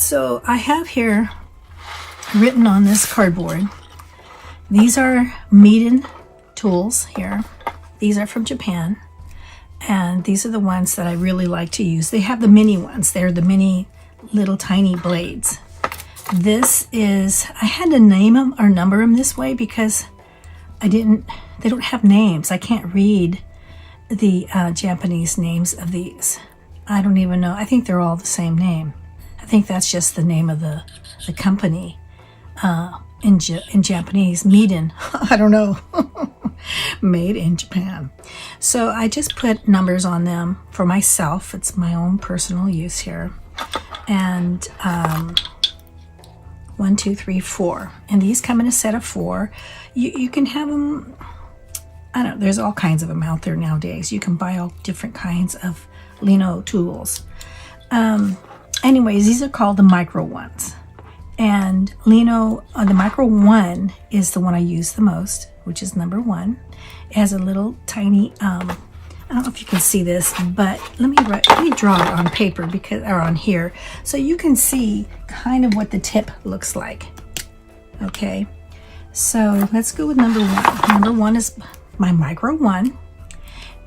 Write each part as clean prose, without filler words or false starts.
So I have here written on this cardboard, these are 𝐼𝐸 tools here. These are from Japan, and these are the ones that I really like to use. They have the mini ones. They're the mini little tiny blades. This is, I had to name them or number them this way because they don't have names. I can't read the Japanese names of these. I don't even know. I think they're all the same name. I think that's just the name of the company in Japanese. 𝐼𝐸. I don't know. Made in Japan. So I just put numbers on them for myself. It's my own personal use here. And 1, 2, 3, 4. And these come in a set of 4. You can have them, I don't know, there's all kinds of them out there nowadays. You can buy all different kinds of lino tools. Anyways, these are called the micro ones. And lino, the micro 1 is the one I use the most, which is number 1. It has a little tiny, I don't know if you can see this, but let me draw it on paper or on here, so you can see kind of what the tip looks like. Okay, so let's go with number 1. Number 1 is my micro 1,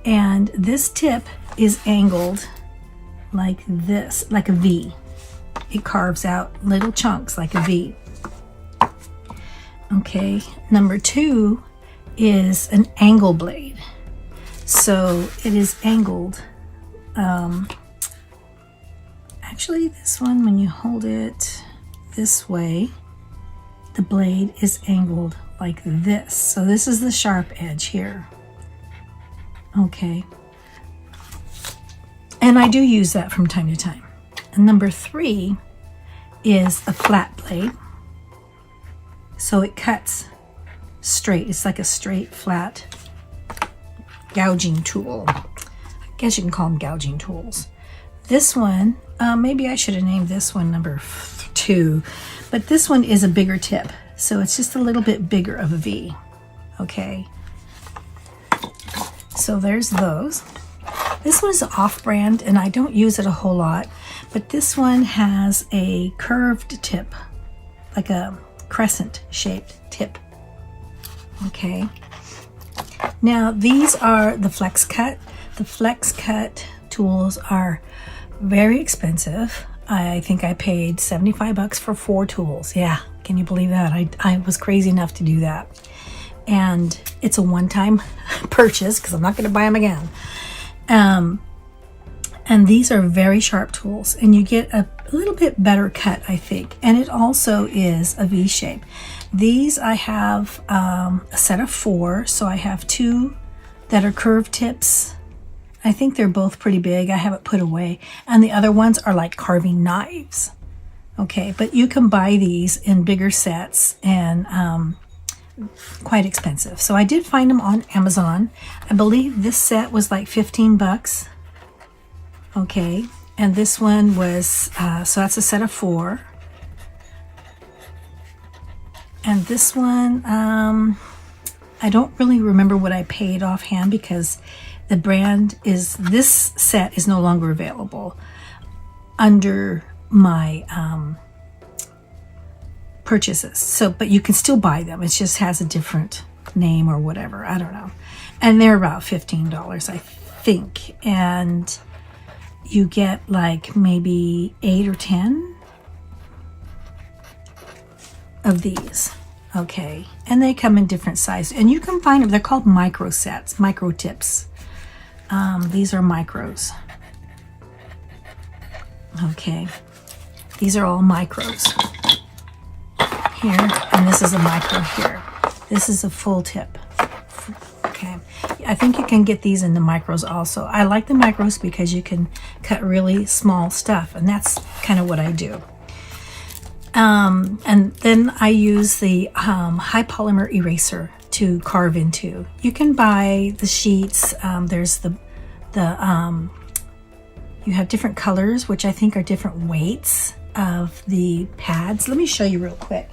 and this tip is angled like this, like a V. It carves out little chunks like a V. Okay, number 2 is an angle blade. So it is angled. Actually, this one, when you hold it this way, the blade is angled like this. So this is the sharp edge here. Okay. And I do use that from time to time. And number 3 is a flat blade. So it cuts straight. It's like a straight, flat gouging tool. I guess you can call them gouging tools. This one, maybe I should have named this one number 2, but this one is a bigger tip. So it's just a little bit bigger of a V. Okay. So there's those. This one is off-brand, and I don't use it a whole lot, but this one has a curved tip, like a crescent-shaped tip. Okay. Now, these are the flex cut. The flex cut tools are very expensive. I think I paid 75 bucks for 4 tools. Yeah, can you believe that? I was crazy enough to do that. And it's a one-time purchase because I'm not going to buy them again. And these are very sharp tools, and you get a little bit better cut, I think. And it also is a V shape. These I have a set of 4, so I have 2 that are curved tips. I think they're both pretty big. I have it put away. And the other ones are like carving knives. Okay, but you can buy these in bigger sets and quite expensive. So I did find them on Amazon. I believe this set was like 15 bucks. Okay, and this one was, so that's a set of 4. And this one, I don't really remember what I paid offhand because the brand is, this set is no longer available under my purchases. So, but you can still buy them. It just has a different name or whatever. I don't know. And they're about $15, I think. And you get like maybe 8 or 10 of these. Okay, and they come in different sizes, and you can find them. They're called micro sets, micro tips. These are micros. Okay, these are all micros here, and this is a micro here. This is a full tip. Okay, I think you can get these in the micros also. I like the micros because you can cut really small stuff, and that's kind of what I do. And then I use the high polymer eraser to carve into. You can buy the sheets. There's you have different colors, which I think are different weights of the pads. Let me show you real quick.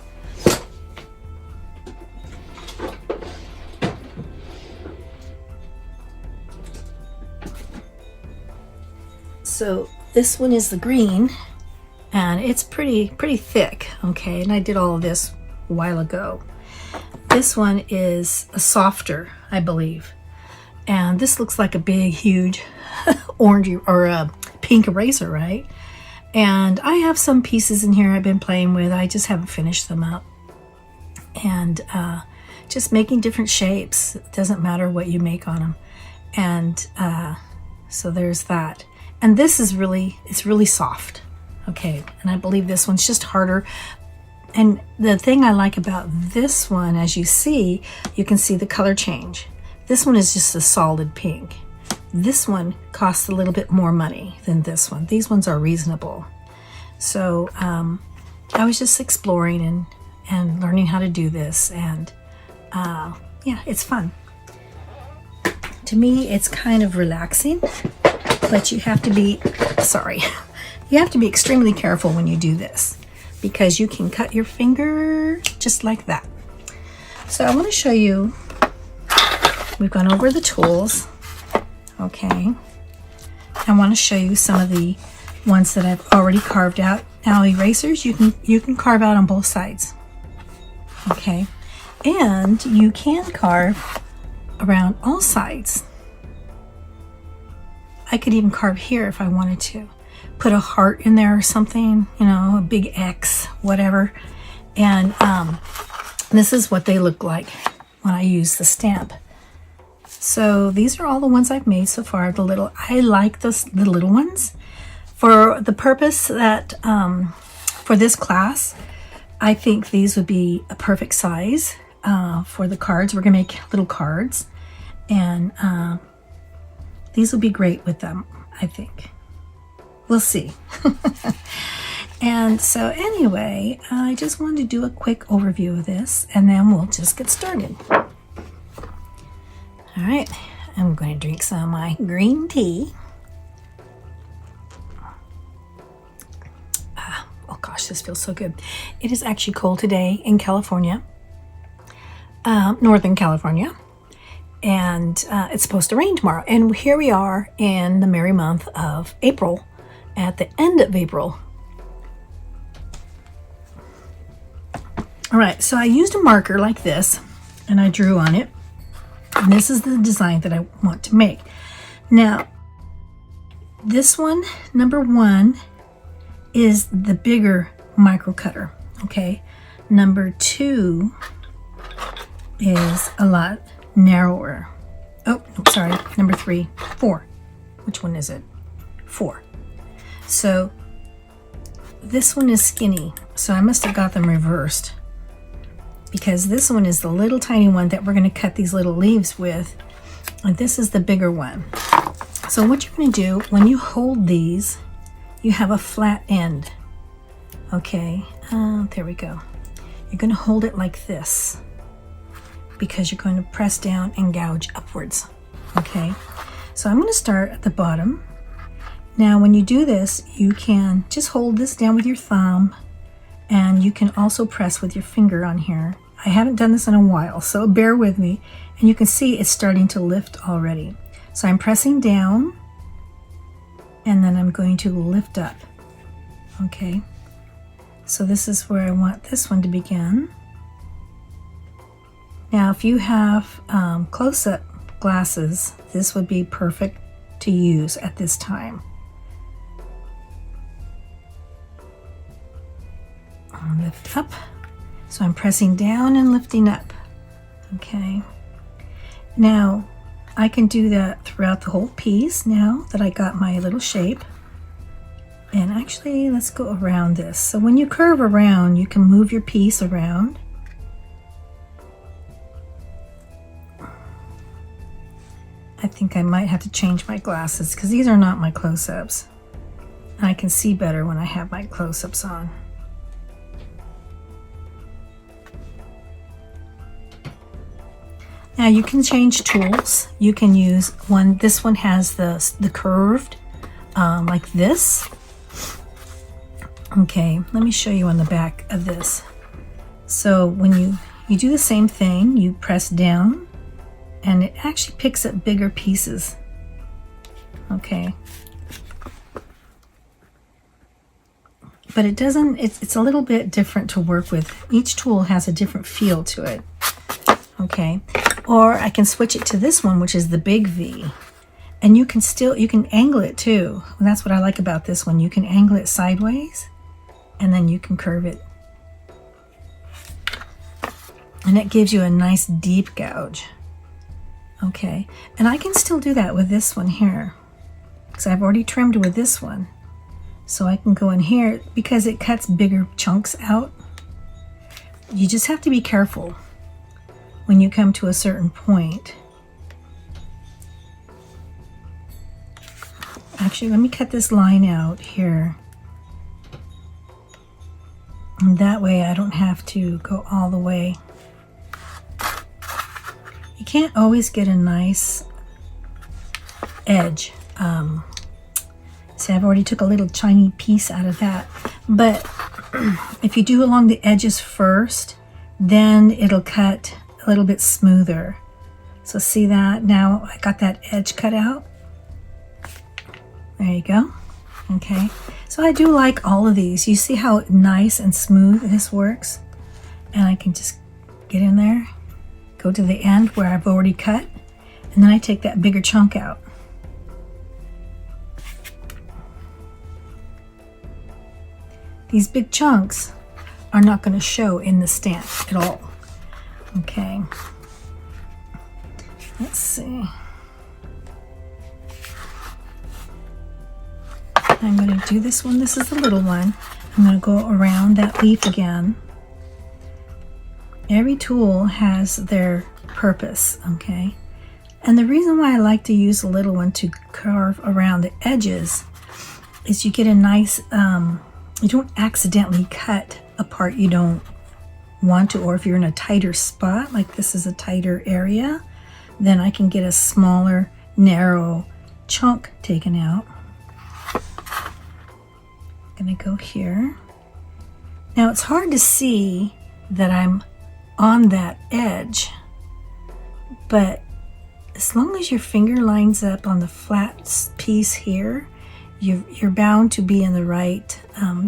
So this one is the green, and it's pretty thick, okay? And I did all of this a while ago. This one is a softer, I believe, and this looks like a big, huge orange or a pink eraser, right? And I have some pieces in here I've been playing with. I just haven't finished them up. And just making different shapes. It doesn't matter what you make on them. And so there's that. And this is it's really soft. Okay, and I believe this one's just harder. And the thing I like about this one, as you see, you can see the color change. This one is just a solid pink. This one costs a little bit more money than this one. These ones are reasonable. So I was just exploring and learning how to do this, and yeah, it's fun. To me, it's kind of relaxing, but you have to be, you have to be extremely careful when you do this, because you can cut your finger just like that. So I want to show you, we've gone over the tools. Okay, I want to show you some of the ones that I've already carved out. Now erasers, you can carve out on both sides. Okay, and you can carve around all sides. I could even carve here if I wanted to. Put a heart in there or something, you know, a big X, whatever. And this is what they look like when I use the stamp. So these are all the ones I've made so far. I like the little ones for the purpose that for this class. I think these would be a perfect size for the cards. We're gonna make little cards, and these will be great with them, I think. We'll see. And so anyway, I just wanted to do a quick overview of this, and then we'll just get started. All right, I'm going to drink some of my green tea. Oh gosh, this feels so good. It is actually cold today in California, Northern California, and it's supposed to rain tomorrow. And here we are in the merry month of April, at the end of April. All right, so I used a marker like this, and I drew on it. And this is the design that I want to make. Now, this one, number 1, is the bigger micro cutter, okay? Number 2 is a lot narrower. Oh, no, sorry, number 3, 4. Which one is it? 4. So this one is skinny, so I must have got them reversed, because this one is the little tiny one that we're going to cut these little leaves with, and this is the bigger one. So what you're going to do when you hold these, you have a flat end. Okay, there we go. You're going to hold it like this, because you're going to press down and gouge upwards. Okay, so I'm going to start at the bottom. Now when you do this, you can just hold this down with your thumb, and you can also press with your finger on here. I haven't done this in a while, so bear with me. And you can see it's starting to lift already. So I'm pressing down, and then I'm going to lift up. Okay, so this is where I want this one to begin. Now if you have close-up glasses, this would be perfect to use at this time. I'll lift up. So I'm pressing down and lifting up. Okay. Now I can do that throughout the whole piece now that I got my little shape. And actually, let's go around this. So when you curve around, you can move your piece around. I think I might have to change my glasses because these are not my close-ups. I can see better when I have my close-ups on. Now you can change tools. You can use one. This one has the curved, like this. Okay, let me show you on the back of this. So when you do the same thing, you press down, and it actually picks up bigger pieces. Okay. but it doesn't, it's a little bit different to work with. Each tool has a different feel to it. Okay, or I can switch it to this one, which is the big V. And you can angle it too. And that's what I like about this one. You can angle it sideways and then you can curve it. And it gives you a nice deep gouge. Okay, and I can still do that with this one here because I've already trimmed with this one. So I can go in here because it cuts bigger chunks out. You just have to be careful when you come to a certain point. Actually, let me cut this line out here. And that way I don't have to go all the way. You can't always get a nice edge. See, I've already took a little tiny piece out of that. But if you do along the edges first, then it'll cut a little bit smoother. So see that? Now I got that edge cut out. There you go. Okay, so I do like all of these. You see how nice and smooth this works? And I can just get in there, go to the end where I've already cut, and then I take that bigger chunk out. These big chunks are not going to show in the stamp at all. Okay, let's see. I'm going to do this one. This is the little one. I'm going to go around that leaf again. Every tool has their purpose, okay? And the reason why I like to use the little one to carve around the edges is you get a nice, you don't accidentally cut a part you don't want to, or if you're in a tighter spot, like this is a tighter area, then I can get a smaller, narrow chunk taken out. Gonna go here. Now it's hard to see that I'm on that edge, but as long as your finger lines up on the flat piece here, you're bound to be in the right,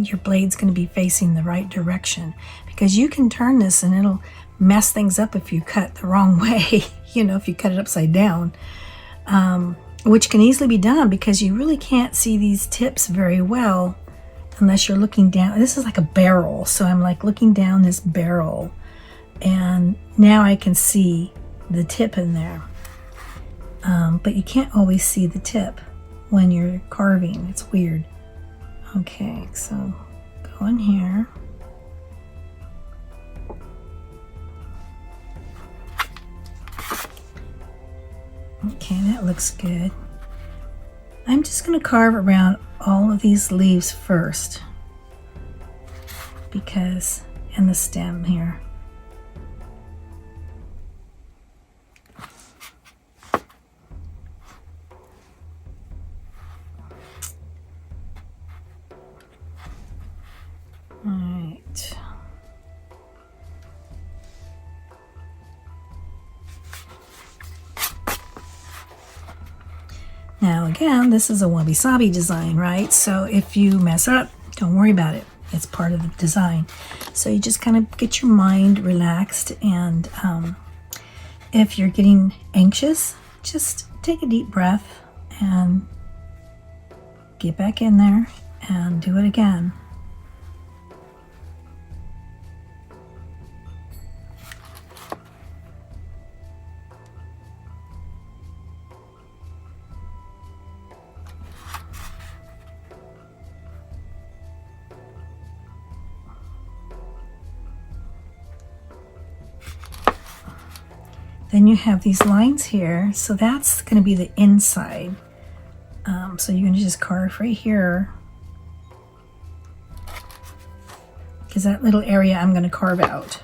your blade's going to be facing the right direction, because you can turn this and it'll mess things up if you cut the wrong way, you know, if you cut it upside down, which can easily be done because you really can't see these tips very well unless you're looking down. This is like a barrel, so I'm like looking down this barrel, and now I can see the tip in there, but you can't always see the tip when you're carving. It's weird. Okay, so go in here. Okay, that looks good. I'm just going to carve around all of these leaves first, because, and the stem here. All right. Now again, this is a wabi-sabi design, right? So if you mess up, don't worry about it. It's part of the design. So you just kind of get your mind relaxed, and if you're getting anxious, just take a deep breath and get back in there and do it again. Then you have these lines here, so that's going to be the inside. So you're going to just carve right here, because that little area I'm going to carve out.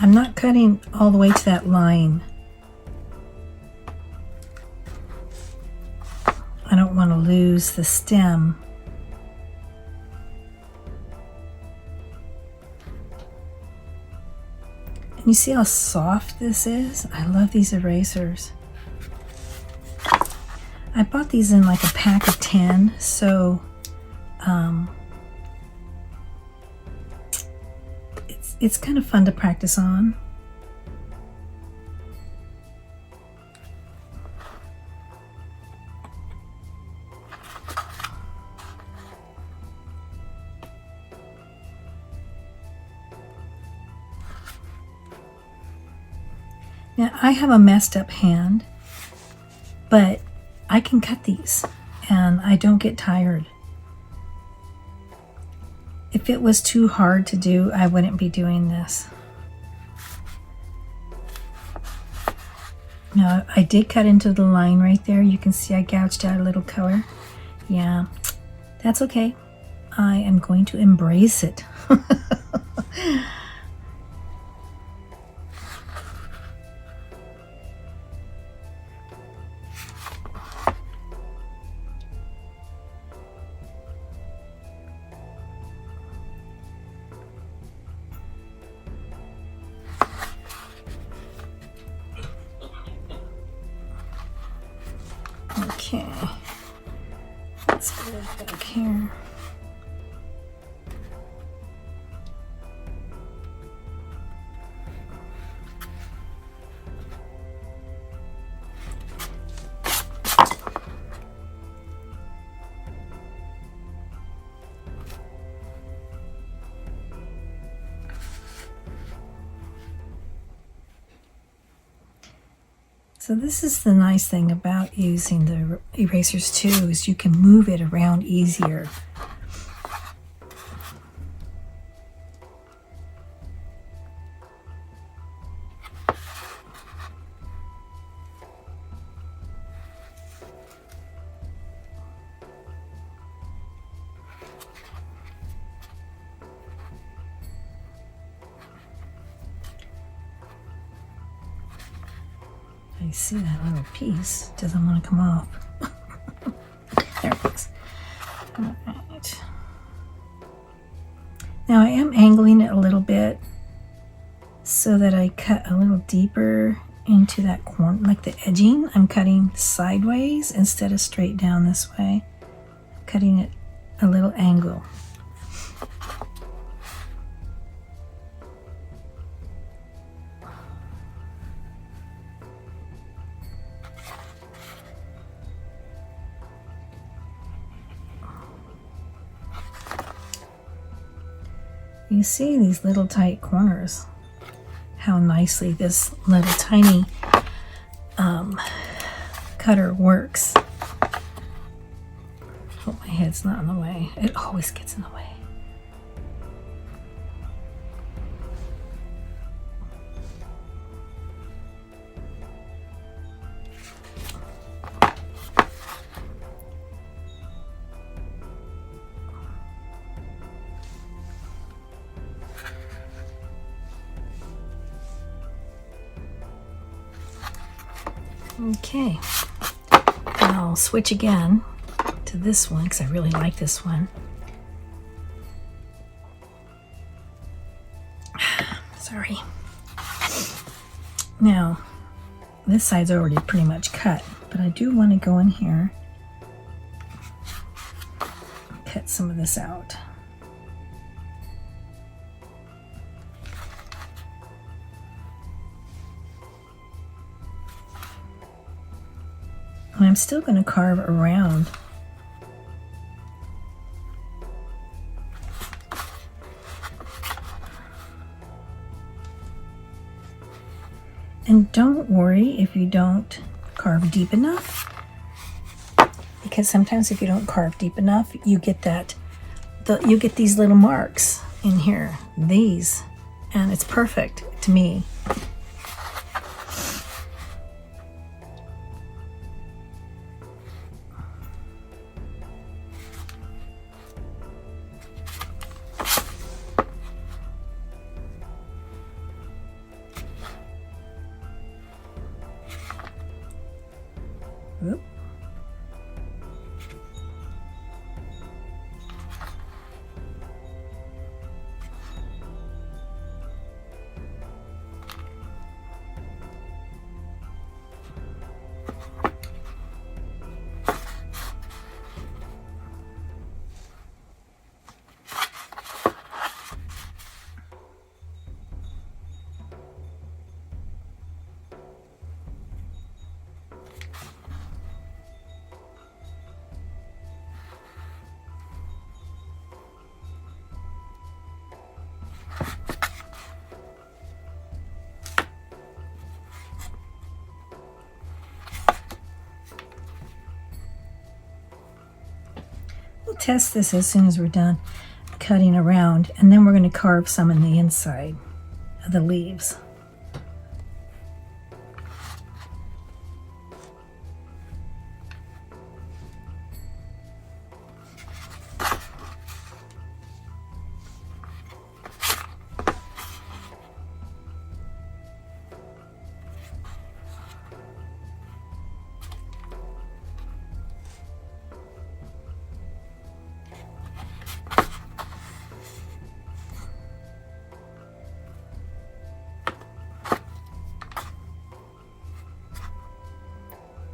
I'm not cutting all the way to that line. I don't want to lose the stem. You see how soft this is? I love these erasers. I bought these in like a pack of 10, so it's kind of fun to practice on. Now I have a messed up hand, but I can cut these and I don't get tired. If it was too hard to do, I wouldn't be doing this. Now I did cut into the line right there. You can see I gouged out a little color. Yeah, that's okay. I am going to embrace it. Okay, let's put it back here. So this is the nice thing about using the erasers too, is you can move it around easier. I see that little piece doesn't want to come off. There it is. All right. Now I am angling it a little bit so that I cut a little deeper into that corner, like the edging. I'm cutting sideways instead of straight down this way. Cutting it a little angle. You see these little tight corners, how nicely this little tiny cutter works. Hope my head's not in the way. It always gets in the way. Okay, I'll switch again to this one because I really like this one. Sorry. Now, this side's already pretty much cut, but I do want to go in here and cut some of this out. And I'm still going to carve around. And don't worry if you don't carve deep enough, because sometimes if you don't carve deep enough, you get you get these little marks in here, these, and it's perfect to me. Oop. We'll test this as soon as we're done cutting around, and then we're going to carve some in the inside of the leaves.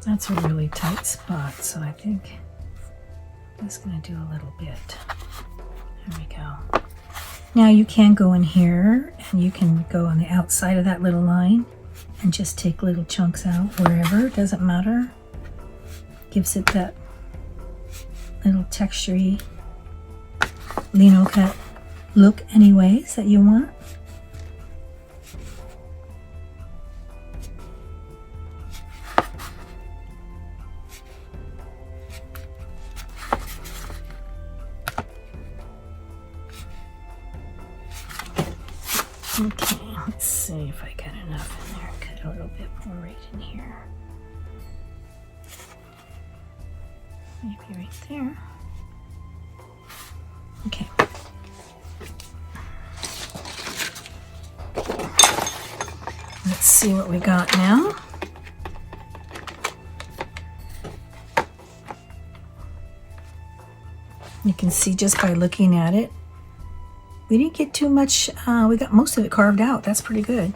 That's a really tight spot, so I think I'm just going to do a little bit. There we go. Now you can go in here and you can go on the outside of that little line and just take little chunks out wherever, it doesn't matter. Gives it that little textury lino cut look anyways that you want. Okay, let's see if I got enough in there. Cut a little bit more right in here. Maybe right there. Okay. Let's see what we got now. You can see just by looking at it, we didn't get too much, we got most of it carved out. That's pretty good.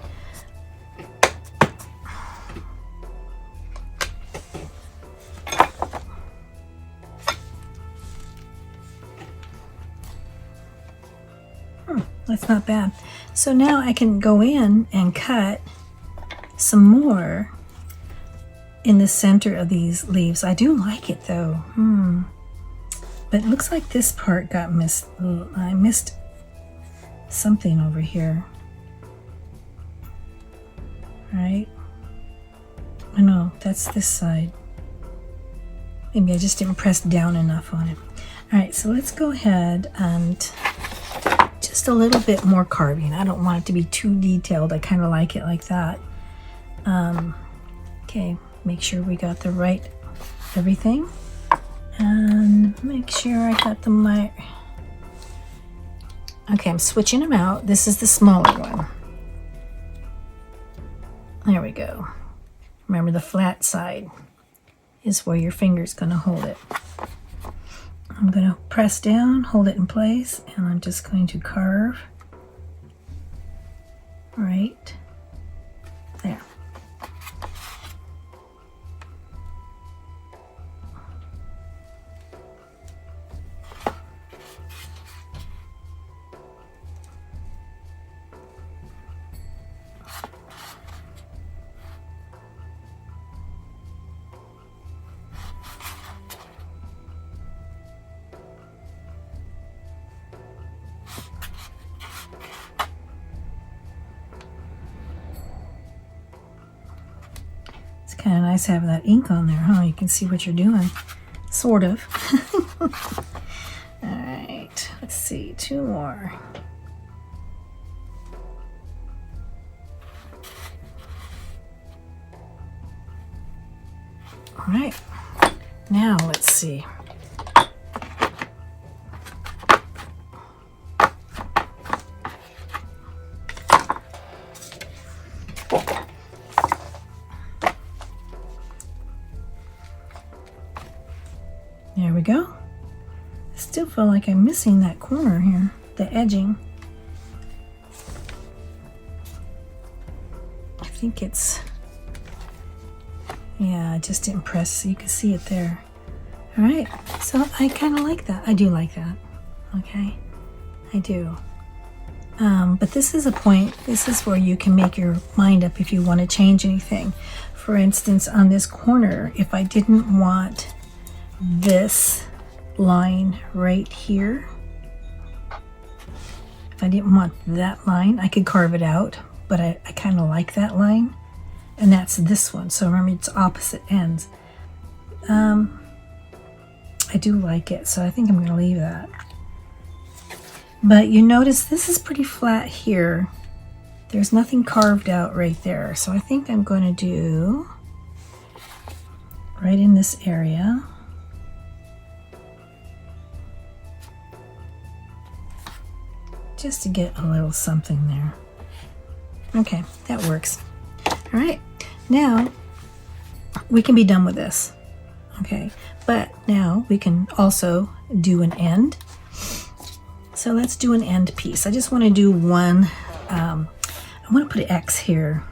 That's not bad. So now I can go in and cut some more in the center of these leaves. I do like it though. But it looks like this part got missed. I missed something over here. Right? I know, that's this side. Maybe I just didn't press down enough on it. Alright, so let's go ahead and just a little bit more carving. I don't want it to be too detailed. I kind of like it like that. Okay, make sure we got the right everything. And make sure I got the right. Okay, I'm switching them out. This is the smaller one. There we go. Remember, the flat side is where your finger's going to hold it. I'm going to press down, hold it in place, and I'm just going to carve right there. Kind of nice having that ink on there, huh? You can see what you're doing, sort of. All right, let's see, two more. All right, now let's see. There we go. I still feel like I'm missing that corner here, the edging. I think it's, yeah, I just didn't press so you can see it there. All right, so I kind of like that. I do like that, okay? I do. But this is a point, this is where you can make your mind up if you want to change anything. For instance, on this corner, if I didn't want this line right here, if I didn't want that line, I could carve it out, but I kind of like that line, and that's this one. So remember, it's opposite ends. I do like it, so I think I'm going to leave that. But you notice this is pretty flat here. There's nothing carved out right there. So I think I'm going to do right in this area. Just to get a little something there. Okay, that works. All right, now we can be done with this. Okay, but now we can also do an end. So let's do an end piece. I just want to do one. I want to put an X here.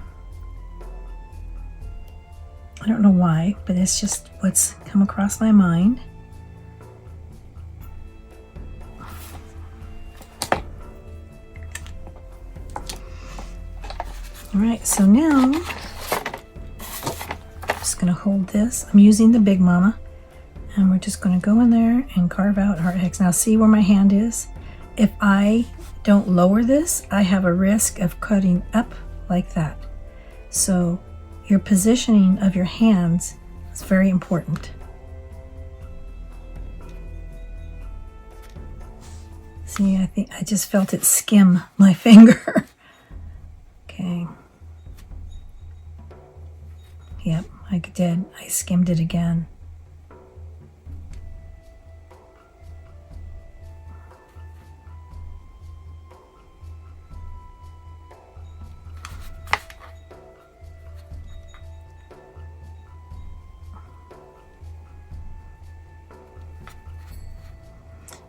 I don't know why, but it's just what's come across my mind. All right, so now I'm just going to hold this. I'm using the Big Mama, and we're just going to go in there and carve out our X. Now see where my hand is? If I don't lower this, I have a risk of cutting up like that. So your positioning of your hands is very important. See, I think I just felt it skim my finger. Okay. Yep, I did. I skimmed it again.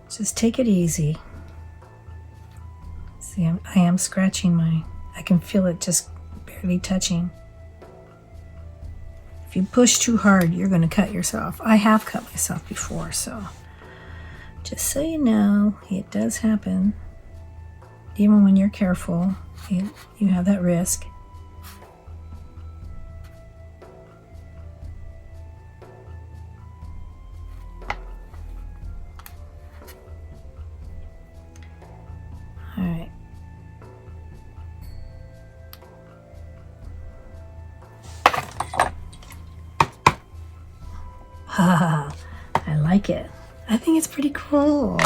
Just take it easy. See, I am scratching I can feel it just barely touching. If you push too hard, you're going to cut yourself. I have cut myself before, so just so you know, it does happen. Even when you're careful, you have that risk. All right. Ha! I like it. I think it's pretty cool.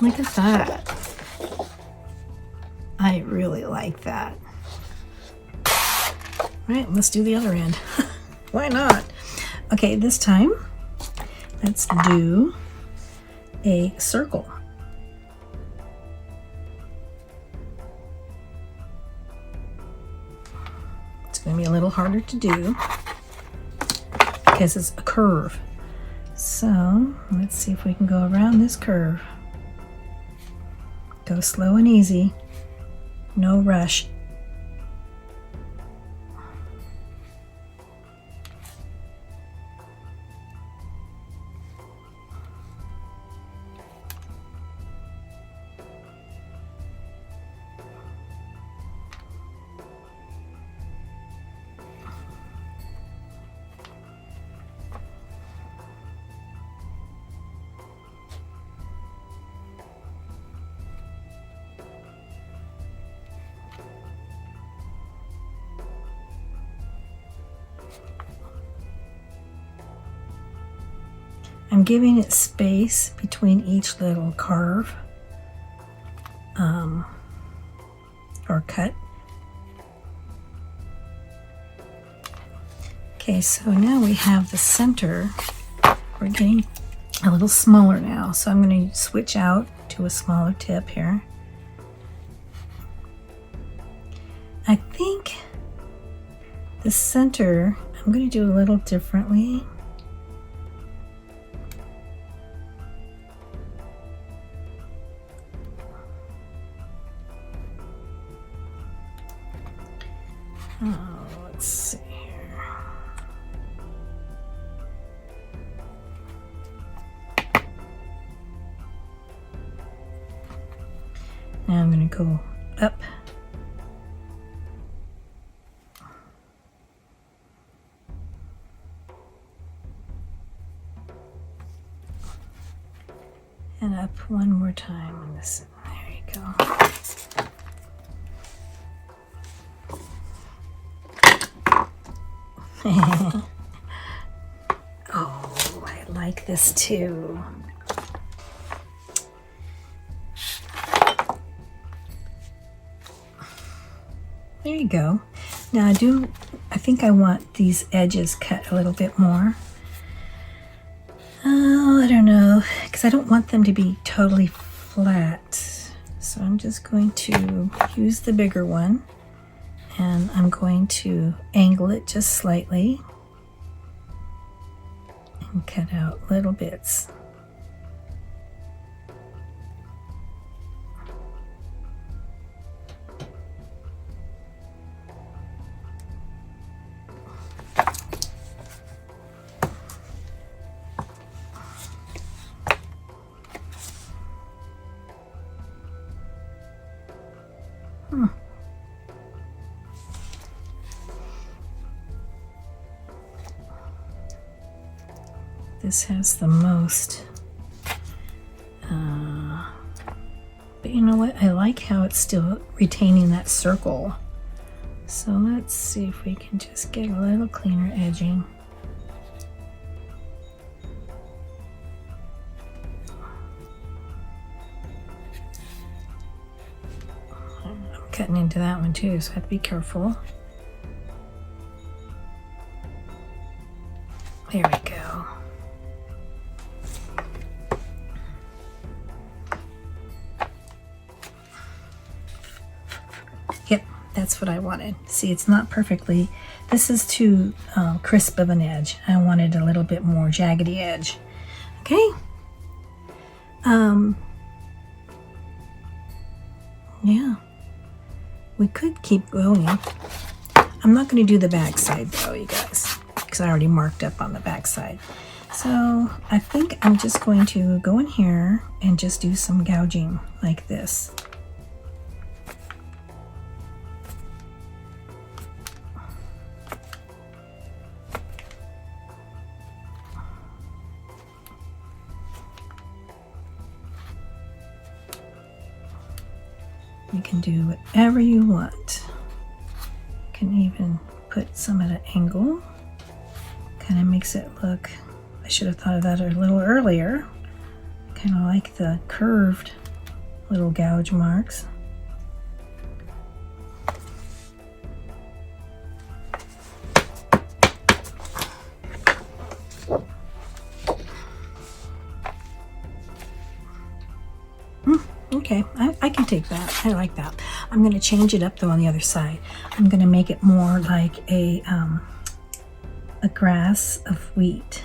Look at that. I really like that. All right, let's do the other end. Why not? Okay, this time, let's do a circle. It's going to be a little harder to do because it's a curve. So let's see if we can go around this curve. Go slow and easy, no rush. I'm giving it space between each little carve or cut. Okay, so now we have the center. We're getting a little smaller now, so I'm going to switch out to a smaller tip here. I think the center I'm going to do a little differently. Let's see here. Now I'm going to go up. And up one more time on this. There you go. Oh, I like this too. There you go. Now I think I want these edges cut a little bit more. Oh, I don't know, because I don't want them to be totally flat. So I'm just going to use the bigger one, and I'm going to angle it just slightly and cut out little bits. This has the most, but you know what? I like how it's still retaining that circle. So let's see if we can just get a little cleaner edging. I'm cutting into that one too, so I have to be careful. There we go. Yep, that's what I wanted. See, it's not perfectly, this is too crisp of an edge. I wanted a little bit more jaggedy edge. Okay. Yeah, we could keep going. I'm not going to do the back side though, you guys, because I already marked up on the back side. So I think I'm just going to go in here and just do some gouging like this. You can do whatever you want. You can even put some at an angle. Kind of makes it look, I should have thought of that a little earlier. Kind of like the curved little gouge marks. Okay, I can take that. I like that. I'm going to change it up though on the other side. I'm going to make it more like a grass of wheat.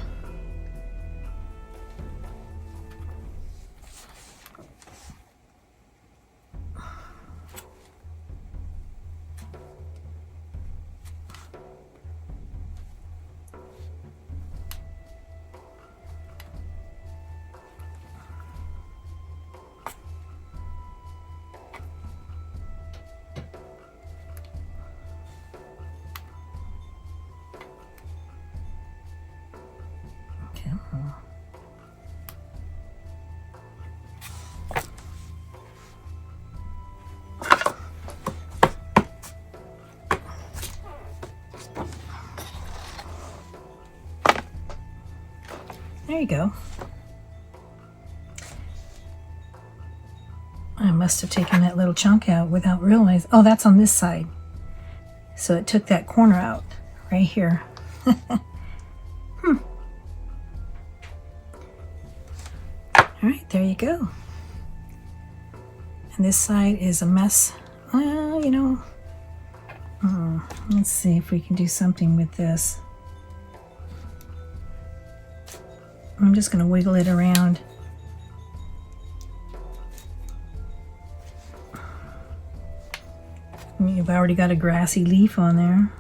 There you go. I must have taken that little chunk out without realizing. Oh, that's on this side. So it took that corner out right here. All right, there you go. And this side is a mess. Well, you know, let's see if we can do something with this. I'm just going to wiggle it around. You've already got a grassy leaf on there.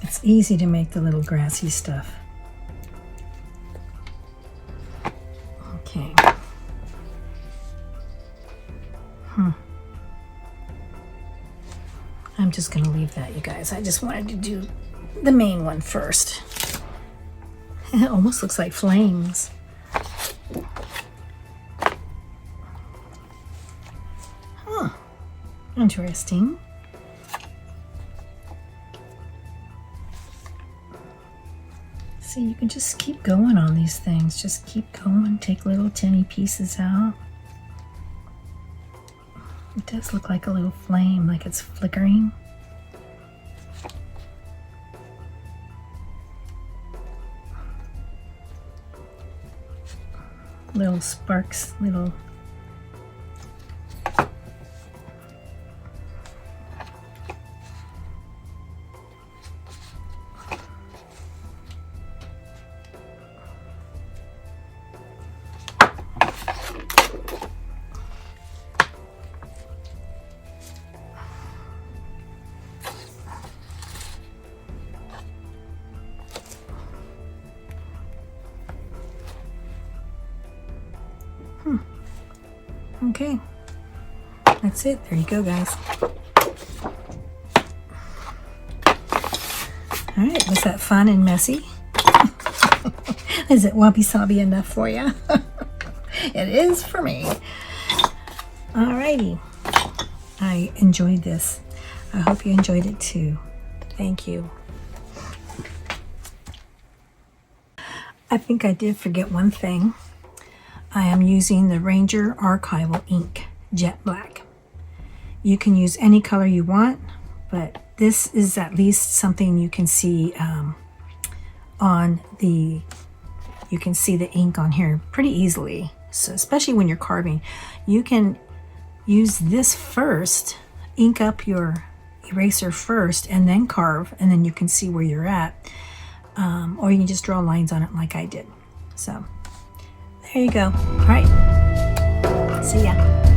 It's easy to make the little grassy stuff. Okay. I'm just going to leave that, you guys. I just wanted to do the main one first. It almost looks like flames. Huh. Interesting. See, you can just keep going on these things. Just keep going. Take little tiny pieces out. It does look like a little flame, like it's flickering. Little sparks, little. Okay, that's it. There you go, guys. All right, was that fun and messy? Is it wabi-sabi enough for you? It is for me. All righty. I enjoyed this. I hope you enjoyed it too. Thank you. I think I did forget one thing. I am using the Ranger Archival ink, Jet Black. You can use any color you want, but this is at least something you can see on the, you can see the ink on here pretty easily. So especially when you're carving, you can use this first, ink up your eraser first, and then carve, and then you can see where you're at. Or you can just draw lines on it like I did. So there you go. All right. See ya.